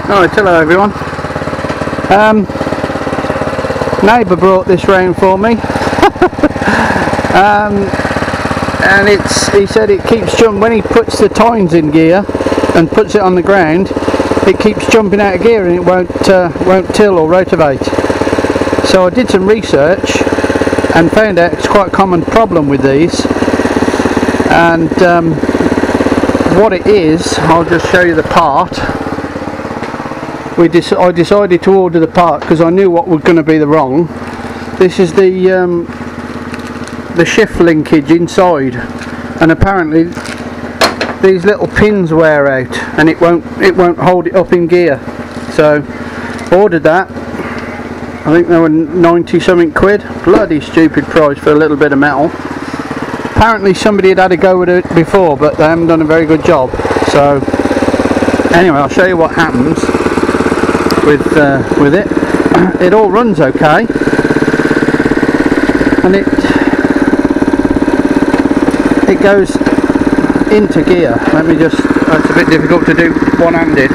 Alright, hello everyone. Neighbour brought this round for me. And he said it keeps jumping when he puts the tines in gear and puts it on the ground. It keeps jumping out of gear and it won't till or rotivate. So I did some research and found out it's quite a common problem with these. And what it is, I'll just show you the part. I decided to order the part because I knew what was going to be the wrong. This is the shift linkage inside, and apparently these little pins wear out and it won't hold it up in gear. So ordered that. I think they were 90 something quid. Bloody stupid price for a little bit of metal. Apparently somebody had a go with it before, but they haven't done a very good job. So anyway, I'll show you what happens with it. It all runs okay, and it goes into gear. Let me just, that's a bit difficult to do one-handed.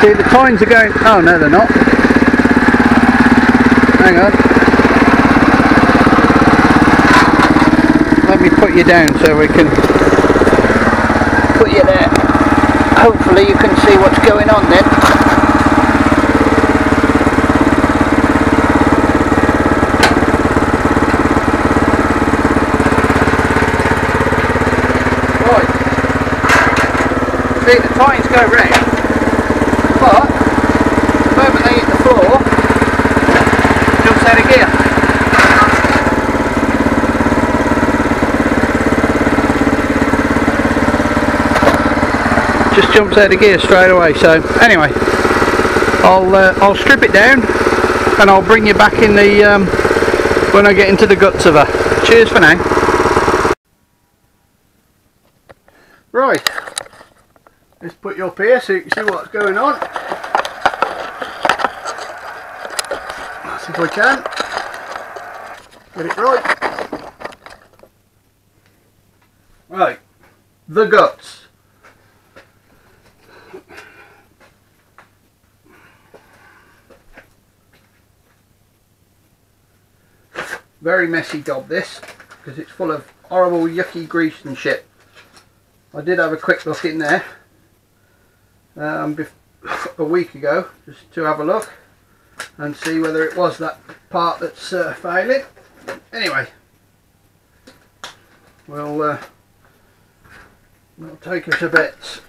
See, the tines are going, oh no they're not. Hang on. Let me put you down so we can put you there. Hopefully you can see what's going on then. Right. See, the tines go round, but the moment they hit the floor, it jumps out of gear. Just jumps out of gear straight away. So anyway, I'll strip it down and I'll bring you back in the when I get into the guts of her. Cheers for now. Right, let's put you up here so you can see what's going on. Let's see if I can get it right. Right, the guts. Very messy job this, because it's full of horrible yucky grease and shit. I did have a quick look in there a week ago, just to have a look and see whether it was that part that's failing. Anyway, we'll take her to bits.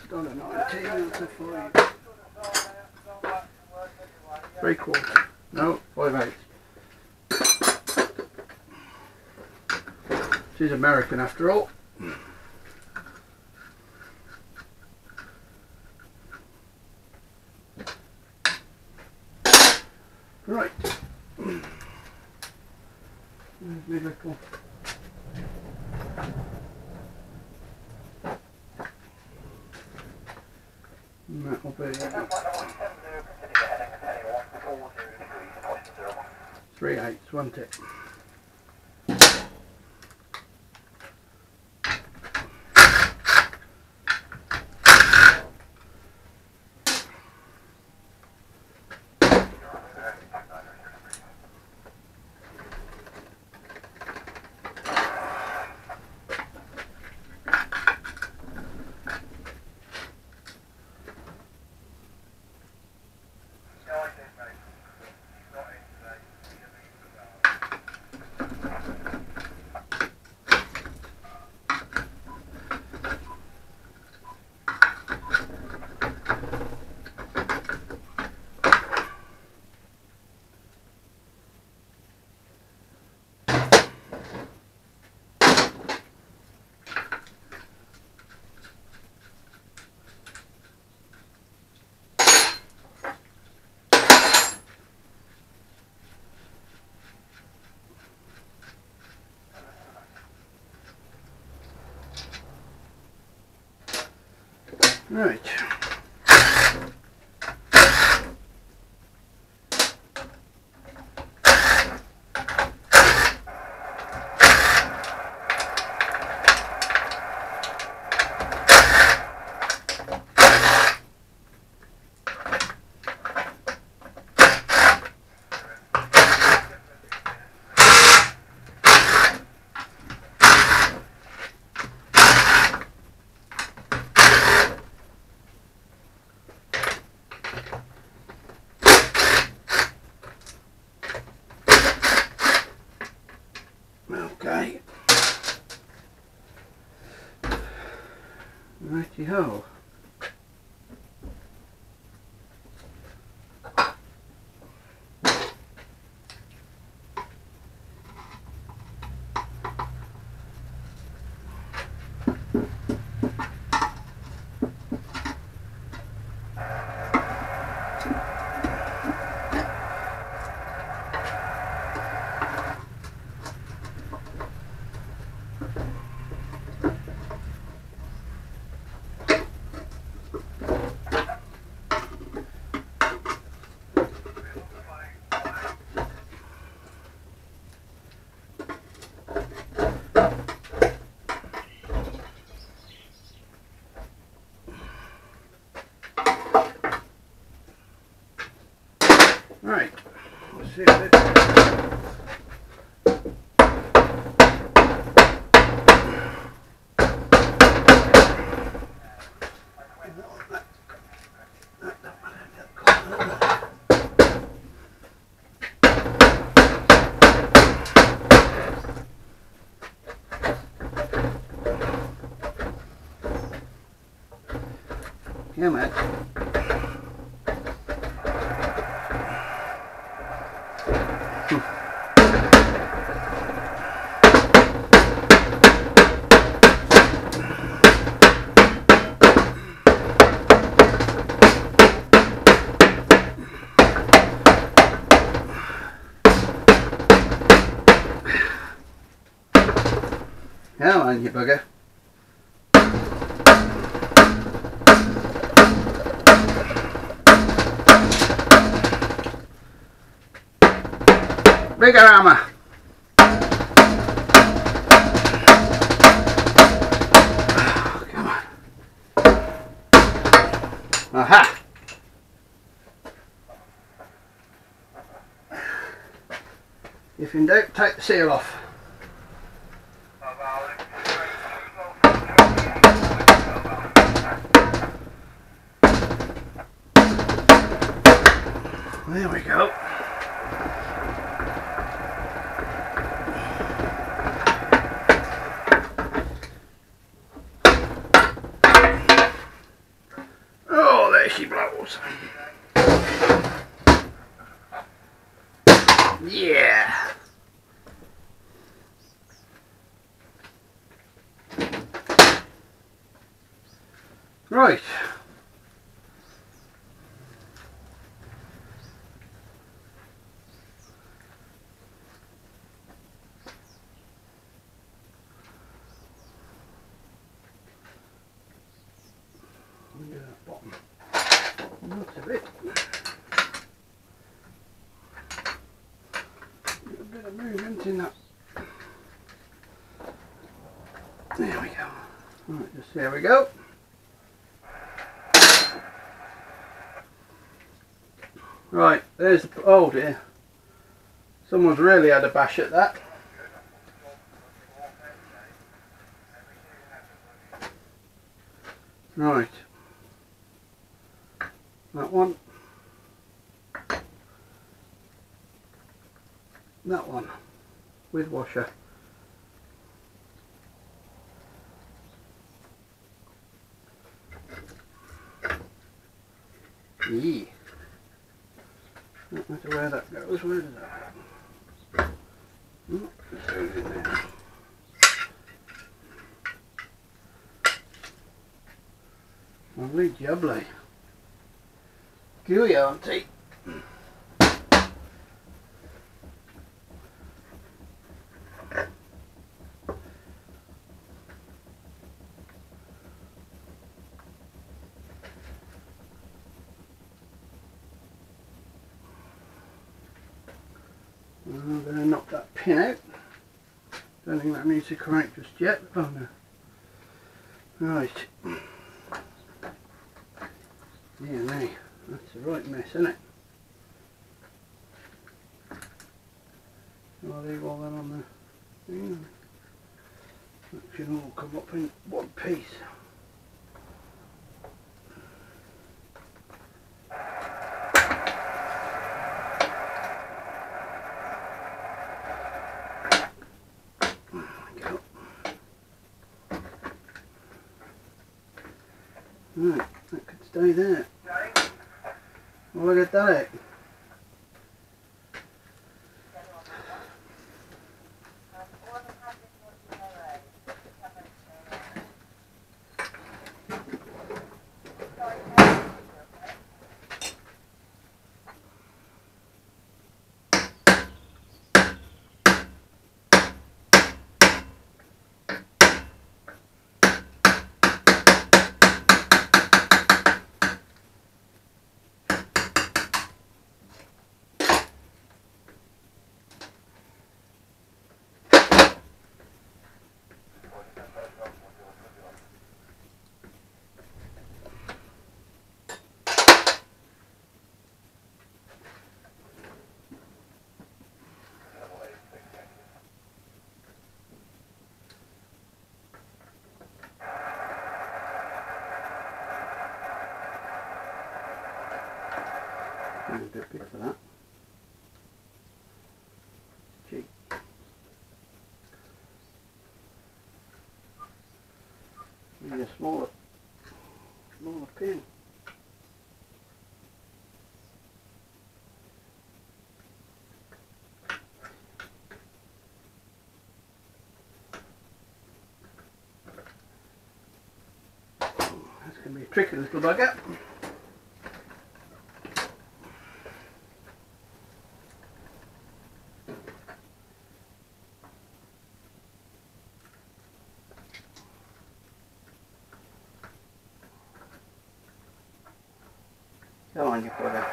Done a 19, that's a 5. 3/4. No, 5/8. She's American after all. Right. There's my little. And that'll be 3/8, won't it? Right. Okay. Righty-ho. Right, let's see if it... Yeah, man. Come on, you bugger. Bigger hammer. Oh, come on. Aha. If in doubt, take the seal off. There we go. Oh, there she blows. Yeah. Right. Bottom. Not a bit. A bit of movement in that. There we go. Right, just there we go. Right, there's the, oh dear. Someone's really had a bash at that. Right. That one. That one. With washer. Yeah. No matter where that goes, where does that go? Oh, just goes in there. Lovely jubbly. Gooey, auntie. I'm going to knock that pin out. Don't think that needs to come out just yet. Oh no. Right. Yeah, no, that's the right mess, isn't it? I'll leave all that on the thing. That should all come up in one piece. Right, that could stay there. Well, look at that. A bit big for that. Gee. Need a smaller pin. That's going to be a tricky little bugger. Come on, you bugger.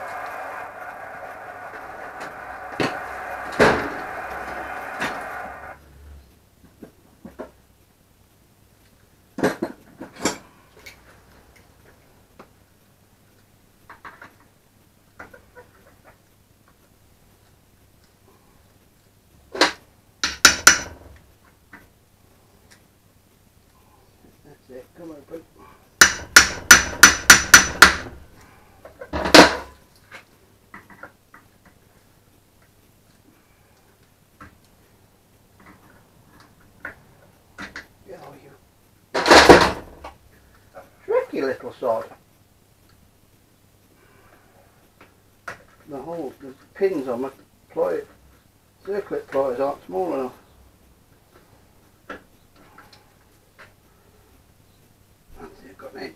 That's it, come open. Tricky little sod. The pins on my circlip pliers aren't small enough. That's it, got an edge.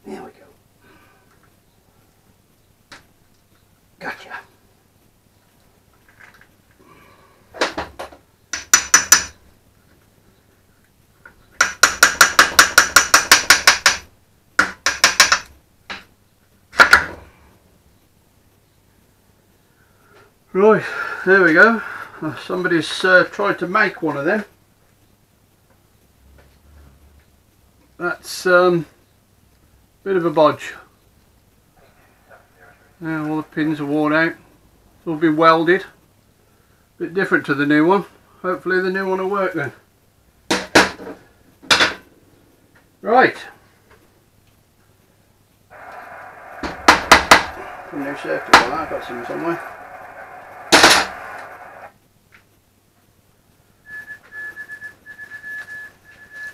There we go. Gotcha. Right, there we go. Somebody's tried to make one of them. That's bit of a bodge. Now all the pins are worn out. It's all been welded. Bit different to the new one. Hopefully the new one will work then. Right. Put a new circuit on that. I've got some somewhere.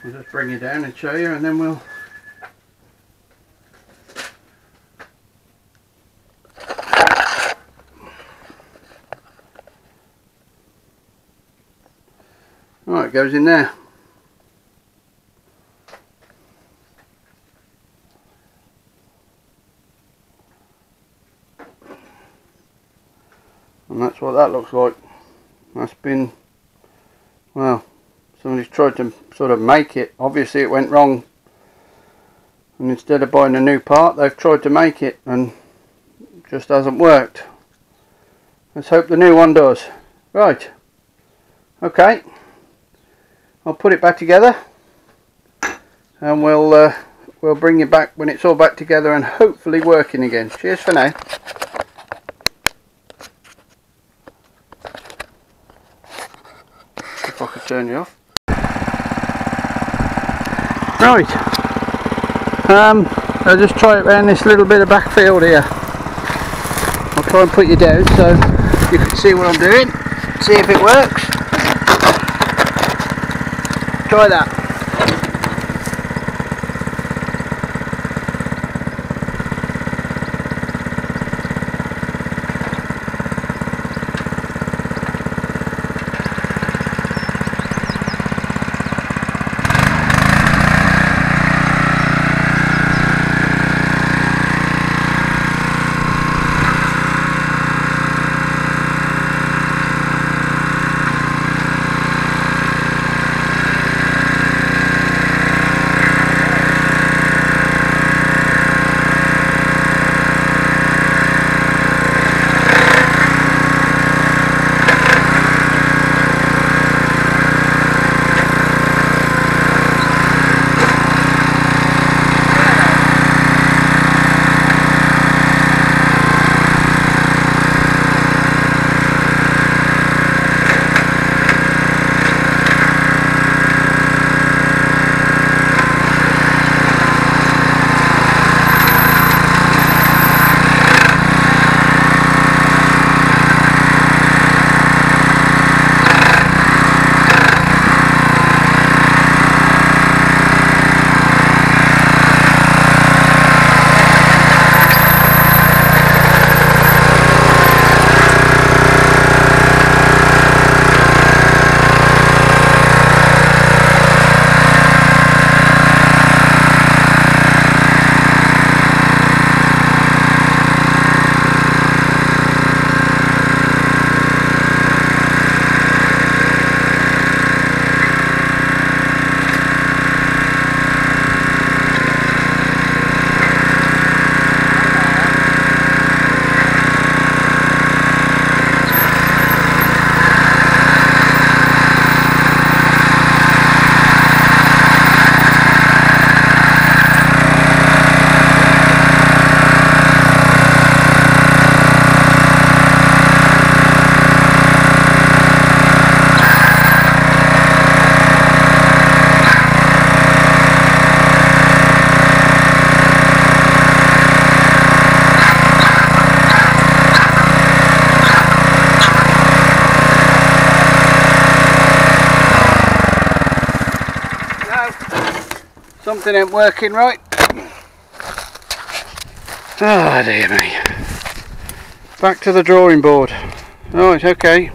I'll just bring it down and show you, and then we'll right, it goes in there. And that's what that looks like. That's been, well, somebody's tried to sort of make it. Obviously it went wrong and instead of buying a new part they've tried to make it and just hasn't worked. Let's hope the new one does. Right, okay, I'll put it back together and we'll bring you back when it's all back together and hopefully working again. Cheers for now. If I could turn you off. Right, I'll just try it around this little bit of backfield here. I'll try and put you down so you can see what I'm doing, see if it works. Try that. Something ain't working right. Ah, dear me. Back to the drawing board. Right, okay.